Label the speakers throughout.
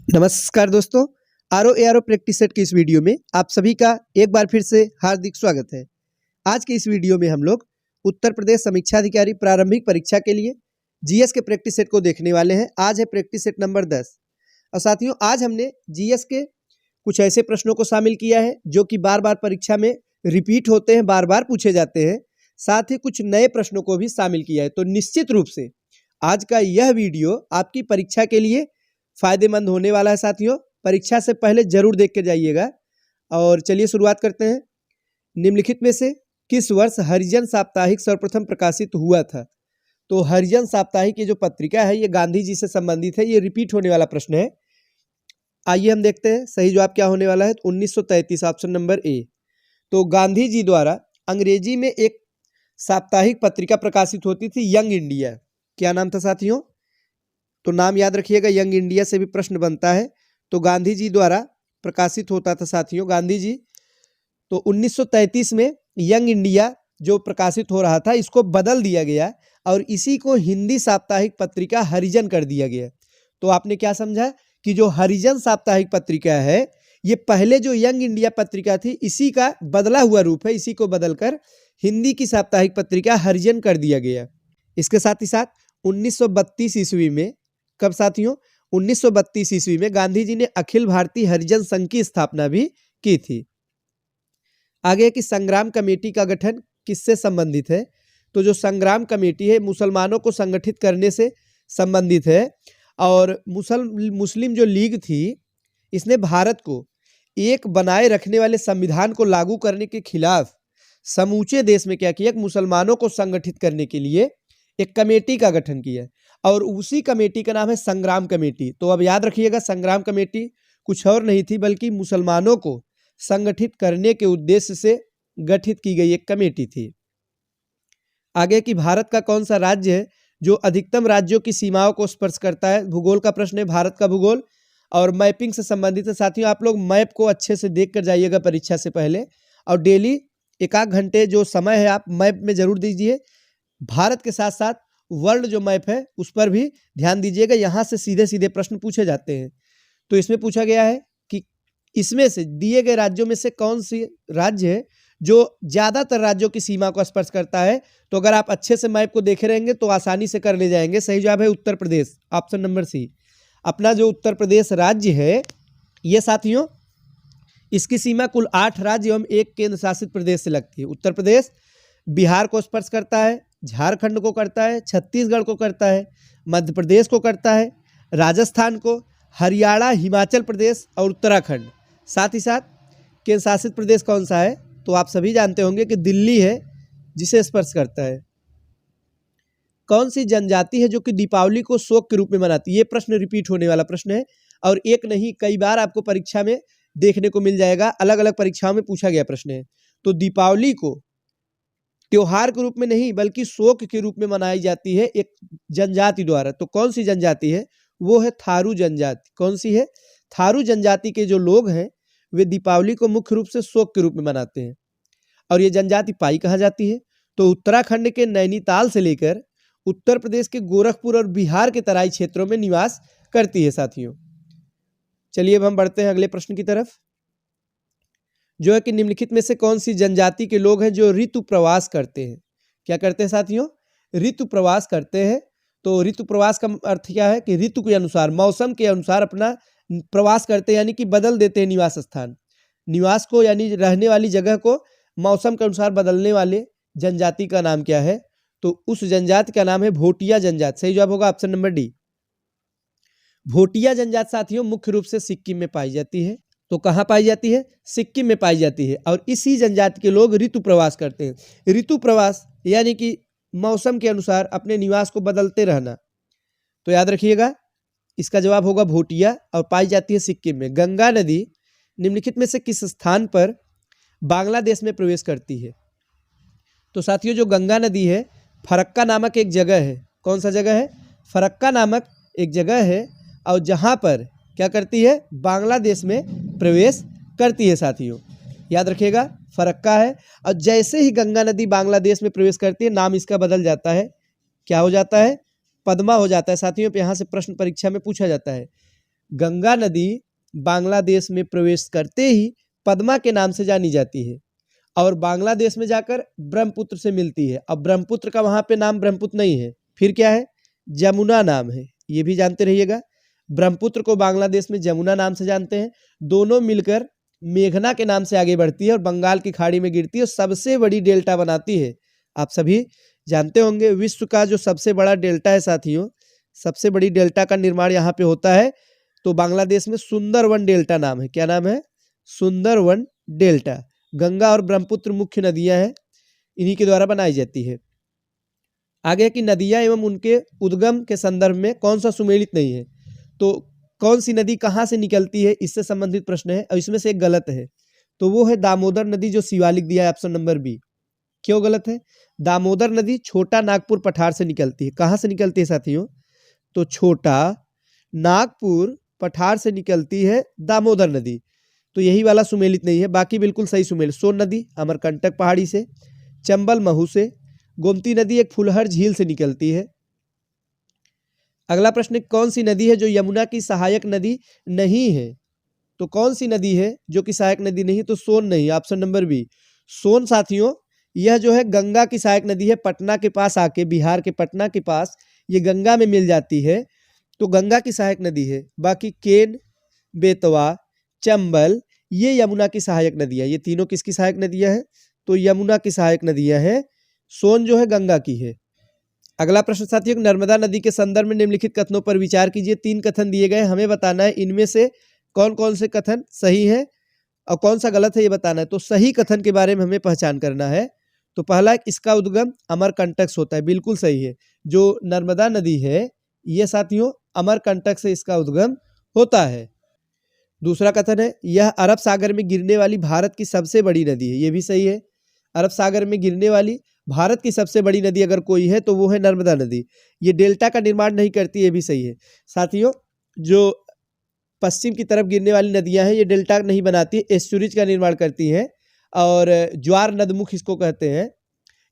Speaker 1: नमस्कार दोस्तों, RO ARO practice set की इस वीडियो में आप सभी का एक बार फिर से हार्दिक स्वागत है। आज की इस वीडियो में हम लोग उत्तर प्रदेश समीक्षा अधिकारी प्रारंभिक परीक्षा के लिए जीएस के प्रैक्टिस सेट को देखने वाले हैं। आज है प्रैक्टिस सेट नंबर 10 और साथियों आज हमने जीएस के कुछ ऐसे प्रश्नों को शामिल किया है जो कि बार बार परीक्षा में रिपीट होते हैं, बार बार पूछे जाते हैं। साथ ही कुछ नए प्रश्नों को भी शामिल किया है। तो निश्चित रूप से आज का यह वीडियो आपकी परीक्षा के लिए फायदेमंद होने वाला है। साथियों परीक्षा से पहले जरूर देख के जाइएगा। और चलिए शुरुआत करते हैं। निम्नलिखित में से किस वर्ष हरिजन साप्ताहिक सर्वप्रथम प्रकाशित हुआ था? तो हरिजन साप्ताहिक ये जो पत्रिका है ये गांधी जी से संबंधित है। ये रिपीट होने वाला प्रश्न है। आइए हम देखते हैं सही जवाब क्या होने वाला है। 1933 ऑप्शन नंबर ए। तो गांधी जी द्वारा अंग्रेजी में एक साप्ताहिक पत्रिका प्रकाशित होती थी, यंग इंडिया। क्या नाम था साथियों? तो नाम याद रखिएगा, यंग इंडिया से भी प्रश्न बनता है। तो गांधी जी द्वारा प्रकाशित होता था साथियों, गांधी जी। तो 1933 में यंग इंडिया जो प्रकाशित हो रहा था इसको बदल दिया गया और इसी को हिंदी साप्ताहिक पत्रिका हरिजन कर दिया गया। तो आपने क्या समझा कि जो हरिजन साप्ताहिक पत्रिका है ये पहले जो यंग इंडिया पत्रिका थी इसी का बदला हुआ रूप है। इसी को बदलकर हिंदी की साप्ताहिक पत्रिका हरिजन कर दिया गया। इसके साथ ही साथ 1932 ईस्वी में, कब साथियों? 1932 ईस्वी में गांधी जी ने अखिल भारतीय हरिजन संघ की स्थापना भी की थी। आगे कि संग्राम कमेटी का गठन किससे संबंधित है? तो जो संग्राम कमेटी है मुसलमानों को संगठित करने से संबंधित है। और मुस्लिम जो लीग थी इसने भारत को एक बनाए रखने वाले संविधान को लागू करने के खिलाफ समूचे देश में क्या किया? मुसलमानों को संगठित करने के लिए एक कमेटी का गठन किया और उसी कमेटी का नाम है संग्राम कमेटी। तो अब याद रखिएगा, संग्राम कमेटी कुछ और नहीं थी बल्कि मुसलमानों को संगठित करने के उद्देश्य से गठित की गई एक कमेटी थी। आगे कि भारत का कौन सा राज्य है जो अधिकतम राज्यों की सीमाओं को स्पर्श करता है? भूगोल का प्रश्न है, भारत का भूगोल और मैपिंग से संबंधित है। साथियों आप लोग मैप को अच्छे से देख कर जाइएगा परीक्षा से पहले और डेली एक आध घंटे जो समय है आप मैप में जरूर दीजिए। भारत के साथ साथ वर्ल्ड जो मैप है उस पर भी ध्यान दीजिएगा, यहाँ से सीधे सीधे प्रश्न पूछे जाते हैं। तो इसमें पूछा गया है कि इसमें से दिए गए राज्यों में से कौन सी राज्य है जो ज्यादातर राज्यों की सीमा को स्पर्श करता है? तो अगर आप अच्छे से मैप को देखे रहेंगे तो आसानी से कर ले जाएंगे। सही जवाब है उत्तर प्रदेश, ऑप्शन नंबर सी। अपना जो उत्तर प्रदेश राज्य है ये साथियों इसकी सीमा कुल 8 राज्य एवं एक केंद्र शासित प्रदेश से लगती है। उत्तर प्रदेश बिहार को स्पर्श करता है, झारखंड को करता है, छत्तीसगढ़ को करता है, मध्य प्रदेश को करता है, राजस्थान को, हरियाणा, हिमाचल प्रदेश और उत्तराखंड। साथ ही साथ केंद्र शासित प्रदेश कौन सा है? तो आप सभी जानते होंगे कि दिल्ली है जिसे स्पर्श करता है। कौन सी जनजाति है जो कि दीपावली को शोक के रूप में मनाती है? ये प्रश्न रिपीट होने वाला प्रश्न है और एक नहीं कई बार आपको परीक्षा में देखने को मिल जाएगा। अलग अलग परीक्षाओं में पूछा गया प्रश्न है। तो दीपावली को त्योहार के रूप में नहीं बल्कि शोक के रूप में मनाई जाती है एक जनजाति द्वारा। तो कौन सी जनजाति है? वो है थारू जनजाति। कौन सी है? थारू जनजाति के जो लोग हैं वे दीपावली को मुख्य रूप से शोक के रूप में मनाते हैं। और ये जनजाति पाई कहाँ जाती है? तो उत्तराखंड के नैनीताल से लेकर उत्तर प्रदेश के गोरखपुर और बिहार के तराई क्षेत्रों में निवास करती है साथियों। चलिए अब हम बढ़ते हैं अगले प्रश्न की तरफ, जो है कि निम्नलिखित में से कौन सी जनजाति के लोग हैं जो ऋतु प्रवास करते हैं? क्या करते हैं साथियों? ऋतु प्रवास करते हैं। तो ऋतु प्रवास का अर्थ क्या है कि ऋतु के अनुसार, मौसम के अनुसार अपना प्रवास करते हैं, यानी कि बदल देते हैं निवास स्थान, निवास को यानी रहने वाली जगह को मौसम के अनुसार बदलने वाले जनजाति का नाम क्या है? तो उस जनजाति का नाम है भोटिया जनजाति। सही जवाब होगा ऑप्शन नंबर डी। भोटिया जनजाति साथियों मुख्य रूप से सिक्किम में पाई जाती है। तो कहाँ पाई जाती है? सिक्किम में पाई जाती है और इसी जनजाति के लोग ऋतु प्रवास करते हैं। ऋतु प्रवास यानी कि मौसम के अनुसार अपने निवास को बदलते रहना। तो याद रखिएगा इसका जवाब होगा भोटिया और पाई जाती है सिक्किम में। गंगा नदी निम्नलिखित में से किस स्थान पर बांग्लादेश में प्रवेश करती है? तो साथियों जो गंगा नदी है फरक्का नामक एक जगह है। कौन सा जगह है? फरक्का नामक एक जगह है और जहाँ पर क्या करती है? बांग्लादेश में प्रवेश करती है साथियों। याद रखिएगा फरक्का है और जैसे ही गंगा नदी बांग्लादेश में प्रवेश करती है नाम इसका बदल जाता है। क्या हो जाता है? पद्मा हो जाता है साथियों। यहाँ से प्रश्न परीक्षा में पूछा जाता है। गंगा नदी बांग्लादेश में प्रवेश करते ही पद्मा के नाम से जानी जाती है और बांग्लादेश में जाकर ब्रह्मपुत्र से मिलती है। अब ब्रह्मपुत्र का वहाँ पे नाम ब्रह्मपुत्र नहीं है, फिर क्या है, जमुना नाम है, ये भी जानते रहिएगा। ब्रह्मपुत्र को बांग्लादेश में जमुना नाम से जानते हैं। दोनों मिलकर मेघना के नाम से आगे बढ़ती है और बंगाल की खाड़ी में गिरती है और सबसे बड़ी डेल्टा बनाती है। आप सभी जानते होंगे विश्व का जो सबसे बड़ा डेल्टा है साथियों, सबसे बड़ी डेल्टा का निर्माण यहाँ पे होता है तो बांग्लादेश में सुंदरवन डेल्टा नाम है। क्या नाम है, सुंदरवन डेल्टा। गंगा और ब्रह्मपुत्र मुख्य नदियां हैं, इन्हीं के द्वारा बनाई जाती है। आगे कि नदियां एवं उनके उद्गम के संदर्भ में कौन सा सुमेलित नहीं है, तो कौन सी नदी कहाँ से निकलती है इससे संबंधित प्रश्न है और इसमें से एक गलत है, तो वो है दामोदर नदी जो शिवालिक दिया है ऑप्शन नंबर बी। क्यों गलत है, दामोदर नदी छोटा नागपुर पठार से निकलती है। कहाँ से निकलती है साथियों, तो छोटा नागपुर पठार से निकलती है दामोदर नदी, तो यही वाला सुमेलित नहीं है, बाकी बिल्कुल सही सुमेलित। सोन नदी अमरकंटक पहाड़ी से, चंबल महू से, गोमती नदी एक फुलहर झील से निकलती है। अगला प्रश्न, कौन सी नदी है जो यमुना की सहायक नदी नहीं है, तो कौन सी नदी है जो कि सहायक नदी नहीं, तो सोन नहीं, ऑप्शन नंबर बी। सोन साथियों यह जो है गंगा की सहायक नदी है, पटना के पास आके, बिहार के पटना के पास ये गंगा में मिल जाती है, तो गंगा की सहायक नदी है। बाकी केन, बेतवा, चंबल ये यमुना की सहायक नदियाँ, ये तीनों किसकी सहायक नदियाँ हैं, तो यमुना की सहायक नदियाँ हैं। सोन जो है गंगा की है। अगला प्रश्न साथियों, नर्मदा नदी के संदर्भ में निम्नलिखित कथनों पर विचार कीजिए। 3 कथन दिए गए, हमें बताना है इनमें से कौन कौन से कथन सही है और कौन सा गलत है ये बताना है। तो सही कथन के बारे में हमें पहचान करना है। तो पहला, इसका उद्गम अमरकंटक से होता है, बिल्कुल सही है। जो नर्मदा नदी है ये साथियों अमरकंटक से इसका उद्गम होता है। दूसरा कथन है, यह अरब सागर में गिरने वाली भारत की सबसे बड़ी नदी है, ये भी सही है। अरब सागर में गिरने वाली भारत की सबसे बड़ी नदी अगर कोई है तो वो है नर्मदा नदी। ये डेल्टा का निर्माण नहीं करती, ये भी सही है। साथियों जो पश्चिम की तरफ गिरने वाली नदियां हैं ये डेल्टा नहीं बनाती, एस्चुरीज का निर्माण करती हैं और ज्वार नदमुख इसको कहते हैं।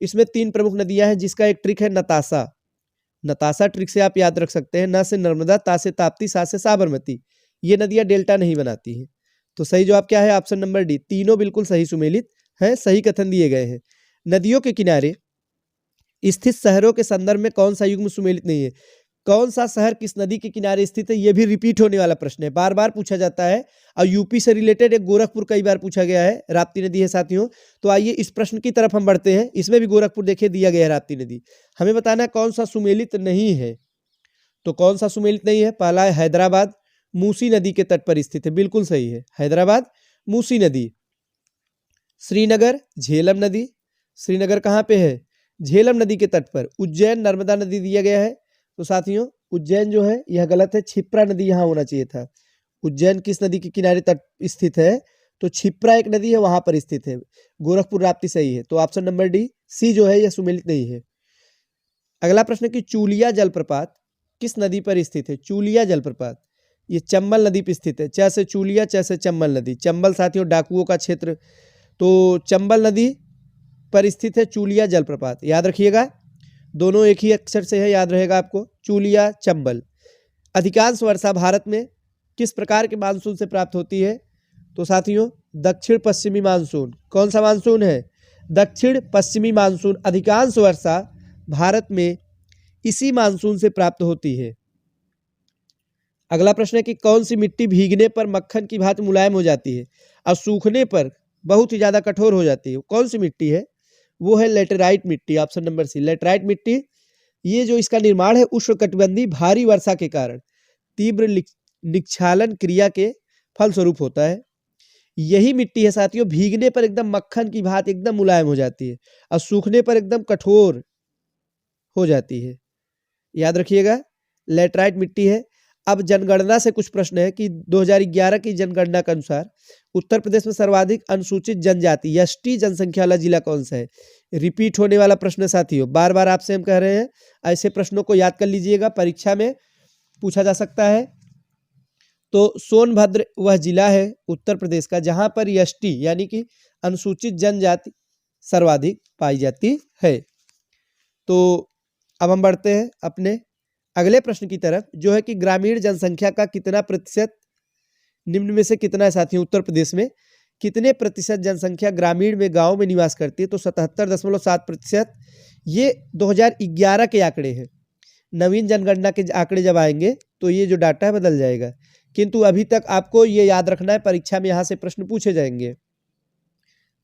Speaker 1: इसमें 3 प्रमुख नदियां हैं जिसका एक ट्रिक है नताशा। नताशा ट्रिक से आप याद रख सकते हैं, न से नर्मदा, ता से ताप्ती, सा से साबरमती। ये नदियां डेल्टा नहीं बनाती हैं। तो सही जवाब क्या है, ऑप्शन नंबर डी। तीनों बिल्कुल सही सुमेलित हैं, सही कथन दिए गए हैं। नदियों के किनारे स्थित शहरों के संदर्भ में कौन सा युग्म सुमेलित नहीं है, कौन सा शहर किस नदी के किनारे स्थित है, यह भी रिपीट होने वाला प्रश्न है, बार बार पूछा जाता है। और यूपी से रिलेटेड एक गोरखपुर कई बार पूछा गया है, राप्ती नदी है साथियों। तो आइए इस प्रश्न की तरफ हम बढ़ते हैं। इसमें भी गोरखपुर देखिए दिया गया है राप्ती नदी। हमें बताना है कौन सा सुमेलित नहीं है, तो कौन सा सुमेलित नहीं है। पहला है हैदराबाद, मूसी नदी के तट पर स्थित है, बिल्कुल सही है, हैदराबाद मूसी नदी। श्रीनगर झेलम नदी, श्रीनगर कहाँ पे है, झेलम नदी के तट पर। उज्जैन नर्मदा नदी दिया गया है, तो साथियों उज्जैन जो है यह गलत है, क्षिप्रा नदी यहाँ होना चाहिए था। उज्जैन किस नदी के किनारे तट स्थित है, तो क्षिप्रा एक नदी है वहां पर स्थित है। गोरखपुर राप्ती सही है, तो ऑप्शन नंबर डी सी जो है यह सुमेलित नहीं है। अगला प्रश्न कि चूलिया जलप्रपात किस नदी पर स्थित है। चूलिया जलप्रपात ये चंबल नदी पर स्थित है, जैसे चूलिया जैसे चंबल नदी। चंबल साथियों डाकुओं का क्षेत्र, तो चंबल नदी पर स्थित है चूलिया जलप्रपात, याद रखिएगा। दोनों एक ही अक्षर से है, याद रहेगा आपको, चूलिया चंबल। अधिकांश वर्षा भारत में किस प्रकार के मानसून से प्राप्त होती है, तो साथियों दक्षिण पश्चिमी मानसून। कौन सा मानसून है, दक्षिण पश्चिमी मानसून। अधिकांश वर्षा भारत में इसी मानसून से प्राप्त होती है। अगला प्रश्न है कि कौन सी मिट्टी भीगने पर मक्खन की भांति मुलायम हो जाती है और सूखने पर बहुत ही ज्यादा कठोर हो जाती है, कौन सी मिट्टी है, वो है लेटेराइट मिट्टी, ऑप्शन नंबर सी। लेटेराइट मिट्टी ये जो इसका निर्माण है उष्णकटिबंधीय भारी वर्षा के कारण तीव्र निक्षालन क्रिया के फलस्वरूप होता है। यही मिट्टी है साथियों भीगने पर एकदम मक्खन की भांति एकदम मुलायम हो जाती है और सूखने पर एकदम कठोर हो जाती है, याद रखिएगा, लेटराइट मिट्टी है। अब जनगणना से कुछ प्रश्न है कि 2011 की जनगणना के अनुसार उत्तर प्रदेश में सर्वाधिक अनुसूचित जनजाति एसटी जनसंख्या वाला जिला कौन सा है। रिपीट होने वाला प्रश्न साथियों, बार बार आपसे हम कह रहे हैं ऐसे प्रश्नों को याद कर लीजिएगा, परीक्षा में पूछा जा सकता है। तो सोनभद्र वह जिला है उत्तर प्रदेश का जहां पर एसटी यानी कि अनुसूचित जनजाति सर्वाधिक पाई जाती है। तो अब हम बढ़ते हैं अपने अगले प्रश्न की तरफ, जो है कि ग्रामीण जनसंख्या का कितना प्रतिशत निम्न में से कितना है साथियों? उत्तर प्रदेश में कितने प्रतिशत जनसंख्या ग्रामीण में गांव में निवास करती है? तो 77.7%। ये 2011 के आंकड़े हैं। नवीन जनगणना के आंकड़े जब आएंगे तो ये जो डाटा है बदल जाएगा, किंतु अभी तक आपको ये याद रखना है, परीक्षा में यहाँ से प्रश्न पूछे जाएंगे।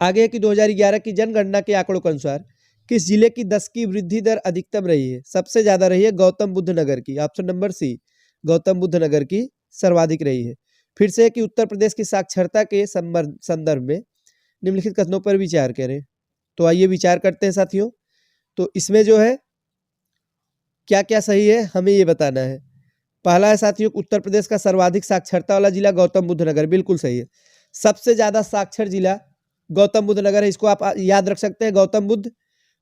Speaker 1: आगे कि 2011 की जनगणना के आंकड़ों के अनुसार किस जिले की 10 की वृद्धि दर अधिकतम रही है? सबसे ज्यादा रही है गौतम बुद्ध नगर की, option number C, Gautam Buddh Nagar की सर्वाधिक रही है। फिर से कि उत्तर प्रदेश की साक्षरता के संदर्भ में निम्नलिखित कथनों पर विचार करें। तो आइए विचार करते हैं साथियों। तो इसमें जो है क्या क्या सही है हमें ये बताना है। पहला है साथियों, उत्तर प्रदेश का सर्वाधिक साक्षरता वाला जिला गौतम बुद्ध नगर, बिल्कुल सही है। सबसे ज्यादा साक्षर जिला गौतम बुद्ध नगर है, इसको आप याद रख सकते हैं। गौतम बुद्ध,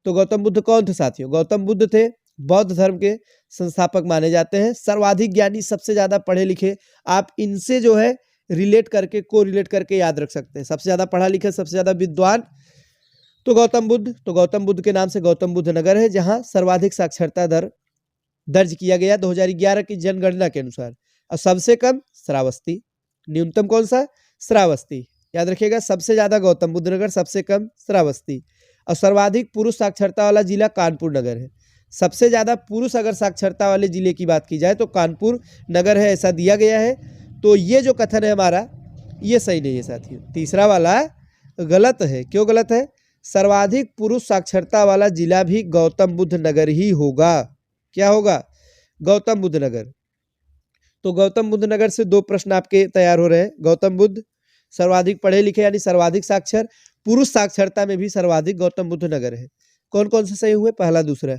Speaker 1: तो गौतम बुद्ध कौन थे साथियों? गौतम बुद्ध थे बौद्ध धर्म के संस्थापक माने जाते हैं। सर्वाधिक ज्ञानी, सबसे ज्यादा पढ़े लिखे, आप इनसे जो है रिलेट करके, को रिलेट करके याद रख सकते हैं। सबसे ज्यादा पढ़ा लिखा, सबसे ज्यादा विद्वान, तो गौतम बुद्ध। तो गौतम बुद्ध के नाम से गौतम बुद्ध नगर है, जहां सर्वाधिक साक्षरता दर दर्ज किया गया 2011 की जनगणना के अनुसार। और सबसे कम श्रावस्ती, न्यूनतम कौन सा? श्रावस्ती, याद रखिएगा। सबसे ज्यादा गौतम बुद्ध नगर, सबसे कम श्रावस्ती। और सर्वाधिक पुरुष साक्षरता वाला जिला कानपुर नगर है। सबसे ज्यादा पुरुष अगर साक्षरता वाले जिले की बात की जाए तो कानपुर नगर है, ऐसा दिया गया है। तो ये जो कथन है हमारा, ये सही नहीं है साथियों। तीसरा वाला गलत है। क्यों गलत है? सर्वाधिक पुरुष साक्षरता वाला जिला भी गौतम बुद्ध नगर ही होगा। क्या होगा? गौतम बुद्ध नगर। तो गौतम बुद्ध नगर से 2 प्रश्न आपके तैयार हो रहे हैं। गौतम बुद्ध सर्वाधिक पढ़े लिखे यानी सर्वाधिक साक्षर, पुरुष साक्षरता में भी सर्वाधिक गौतम बुद्ध नगर है। कौन कौन से सही हुए? पहला, दूसरा।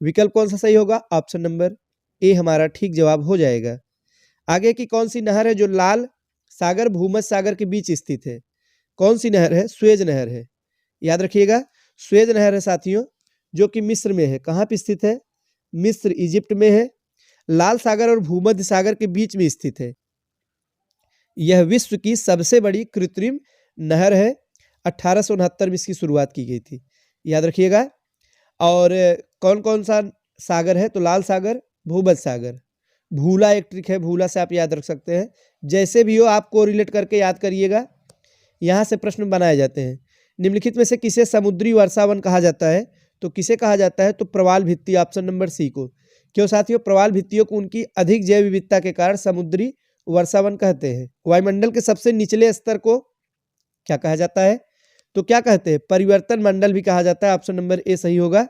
Speaker 1: विकल्प कौन सा सही होगा? ऑप्शन नंबर ए हमारा ठीक जवाब हो जाएगा। आगे की कौन सी नहर है जो लाल सागर भूमध्य सागर के बीच स्थित है? कौन सी नहर है? स्वेज नहर है, याद रखिएगा। स्वेज नहर है साथियों, जो कि मिस्र में है। कहाँ पे स्थित है? मिस्र, इजिप्ट में है। लाल सागर और भूमध्य सागर के बीच में स्थित है। यह विश्व की सबसे बड़ी कृत्रिम नहर है। 1869 में इसकी शुरुआत की गई थी, याद रखिएगा। और कौन कौन सा सागर है? तो लाल सागर, भूमध्य सागर। भूला एक ट्रिक है, भूला से आप याद रख सकते हैं। जैसे भी हो आपको रिलेट करके याद करिएगा, यहाँ से प्रश्न बनाए जाते हैं। निम्नलिखित में से किसे समुद्री वर्षावन कहा जाता है? तो किसे कहा जाता है? तो प्रवाल भित्ति, ऑप्शन नंबर सी को। क्यों साथियों? प्रवाल भित्तियों को उनकी अधिक जैव विविधता के कारण समुद्री वर्षावन कहते हैं। वायुमंडल के सबसे निचले स्तर को क्या कहा जाता है? तो क्या कहते हैं? परिवर्तन मंडल भी कहा जाता है। ऑप्शन नंबर ए सही होगा,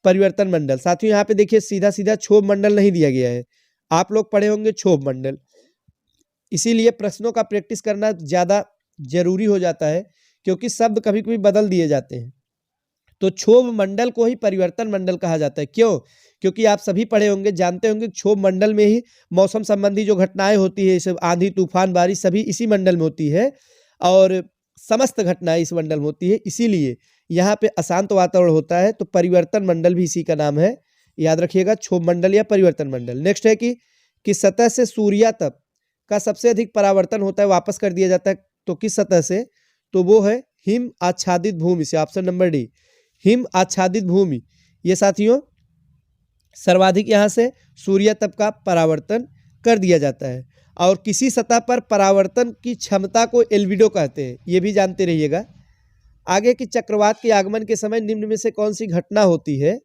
Speaker 1: परिवर्तन मंडल। साथियों यहाँ पे देखिए सीधा सीधा क्षोभ मंडल नहीं दिया गया है, आप लोग पढ़े होंगे क्षोभ मंडल, इसीलिए प्रश्नों का प्रैक्टिस करना ज्यादा जरूरी हो जाता है, क्योंकि शब्द कभी कभी बदल दिए जाते हैं। तो क्षोभ मंडल को ही परिवर्तन मंडल कहा जाता है। क्यों? क्योंकि आप सभी पढ़े होंगे, जानते होंगे, क्षोभ मंडल में ही मौसम संबंधी जो घटनाएं होती है, सब आंधी तूफान बारिश सभी इसी मंडल में होती है, और समस्त घटनाएं इस मंडल में होती है। इसीलिए यहाँ पे अशांत वातावरण होता है। तो परिवर्तन मंडल भी इसी का नाम है, याद रखिएगा, क्षोभ मंडल या परिवर्तन मंडल। नेक्स्ट है कि सतह से सूर्य तप का सबसे अधिक परावर्तन होता है, वापस कर दिया जाता है। तो किस सतह से? तो वो है हिम आच्छादित भूमि से, ऑप्शन नंबर डी, हिम आच्छादित भूमि। ये साथियों सर्वाधिक यहाँ से सूर्य तप का परावर्तन कर दिया जाता है। और किसी सतह पर परावर्तन की क्षमता को एल्बिडो कहते हैं, ये भी जानते रहिएगा। आगे की चक्रवात के आगमन के समय निम्न में से कौन सी घटना होती है?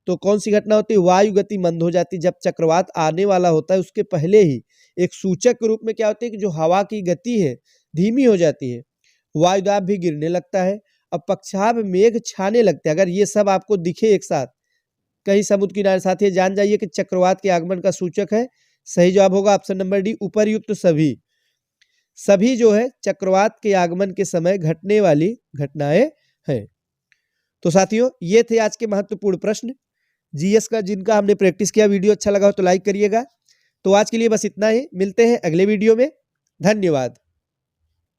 Speaker 1: तो कौन सी घटना होती है? वायु गति मंद हो जाती है। जब चक्रवात आने वाला होता है उसके पहले ही एक सूचक के रूप में क्या होती है कि जो हवा की गति है धीमी हो जाती है, वायुदाब भी गिरने लगता है, और पक्षाभ मेघ छाने लगते हैं। अगर ये सब आपको दिखे एक साथ कहीं समुद्र किनारे, साथी जान जाइए कि चक्रवात के आगमन का सूचक है। सही जवाब होगा ऑप्शन नंबर डी, उपर्युक्त सभी जो है चक्रवात के आगमन के समय घटने वाली घटनाएं हैं। तो साथियों ये थे आज के महत्वपूर्ण प्रश्न जीएस का, जिनका हमने प्रैक्टिस किया। वीडियो अच्छा लगा हो तो लाइक करिएगा। तो आज के लिए बस इतना ही, मिलते हैं अगले वीडियो में। धन्यवाद।